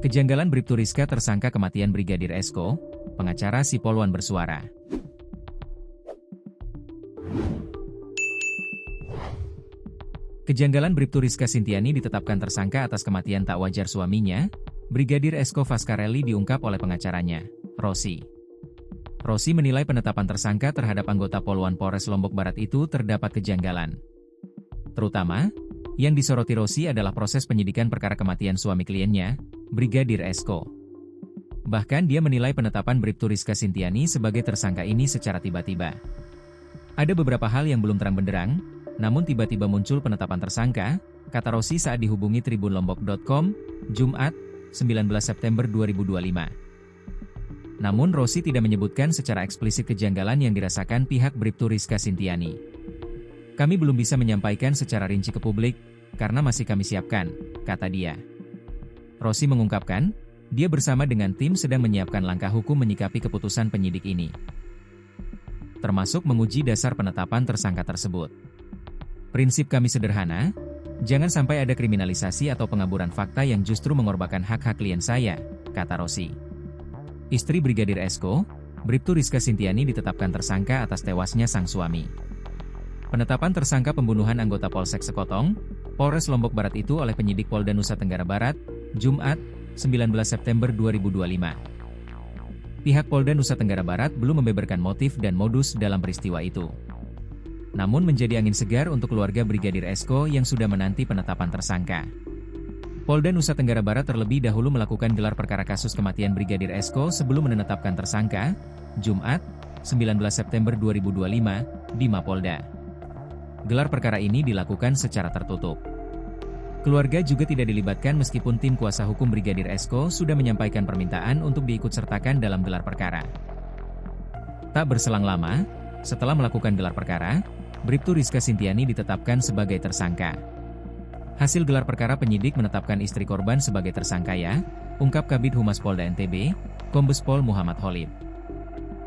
Kejanggalan Bribtu Rizka tersangka kematian Brigadir Esko, pengacara Si Polwan bersuara. Kejanggalan Bribtu Rizka Sintiani ditetapkan tersangka atas kematian tak wajar suaminya, Brigadir Esko Fascarelli diungkap oleh pengacaranya, Rosi. Rosi menilai penetapan tersangka terhadap anggota Polwan Polres Lombok Barat itu terdapat kejanggalan. Terutama, yang disoroti Rosi adalah proses penyidikan perkara kematian suami kliennya, Brigadir Esko. Bahkan dia menilai penetapan Bribtu Rizka Sintiani sebagai tersangka ini secara tiba-tiba. Ada beberapa hal yang belum terang benderang, namun tiba-tiba muncul penetapan tersangka, kata Rosi saat dihubungi tribunlombok.com, Jumat, 19 September 2025. Namun Rosi tidak menyebutkan secara eksplisit kejanggalan yang dirasakan pihak Bribtu Rizka Sintiani. Kami belum bisa menyampaikan secara rinci ke publik, karena masih kami siapkan, kata dia. Rosi mengungkapkan, dia bersama dengan tim sedang menyiapkan langkah hukum menyikapi keputusan penyidik ini. Termasuk menguji dasar penetapan tersangka tersebut. Prinsip kami sederhana, jangan sampai ada kriminalisasi atau pengaburan fakta yang justru mengorbankan hak-hak klien saya, kata Rosi. Istri Brigadir Esko, Bribtu Rizka Sintiani ditetapkan tersangka atas tewasnya sang suami. Penetapan tersangka pembunuhan anggota Polsek Sekotong, Polres Lombok Barat itu oleh penyidik Polda Nusa Tenggara Barat, Jumat, 19 September 2025. Pihak Polda Nusa Tenggara Barat belum membeberkan motif dan modus dalam peristiwa itu. Namun menjadi angin segar untuk keluarga Brigadir Esko yang sudah menanti penetapan tersangka. Polda Nusa Tenggara Barat terlebih dahulu melakukan gelar perkara kasus kematian Brigadir Esko sebelum menetapkan tersangka, Jumat, 19 September 2025, di Mapolda. Gelar perkara ini dilakukan secara tertutup. Keluarga juga tidak dilibatkan meskipun tim kuasa hukum Brigadir Esko sudah menyampaikan permintaan untuk diikutsertakan dalam gelar perkara. Tak berselang lama, setelah melakukan gelar perkara, Bribtu Rizka Sintiani ditetapkan sebagai tersangka. Hasil gelar perkara penyidik menetapkan istri korban sebagai tersangka ya, ungkap Kabid Humas Polda NTB, Kombes Pol Muhammad Khalid.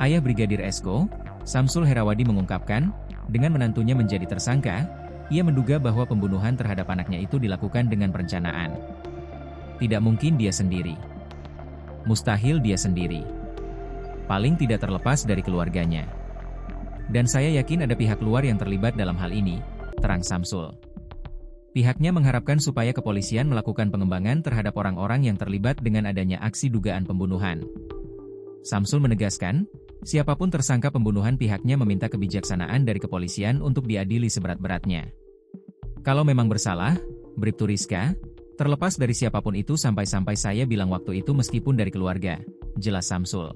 Ayah Brigadir Esko, Samsul Herawadi mengungkapkan, dengan menantunya menjadi tersangka, ia menduga bahwa pembunuhan terhadap anaknya itu dilakukan dengan perencanaan. Tidak mungkin dia sendiri. Mustahil dia sendiri. Paling tidak terlepas dari keluarganya. Dan saya yakin ada pihak luar yang terlibat dalam hal ini, terang Samsul. Pihaknya mengharapkan supaya kepolisian melakukan pengembangan terhadap orang-orang yang terlibat dengan adanya aksi dugaan pembunuhan. Samsul menegaskan, siapapun tersangka pembunuhan pihaknya meminta kebijaksanaan dari kepolisian untuk diadili seberat-beratnya. Kalau memang bersalah, Bribtu Rizka, terlepas dari siapapun itu sampai-sampai saya bilang waktu itu meskipun dari keluarga, jelas Samsul.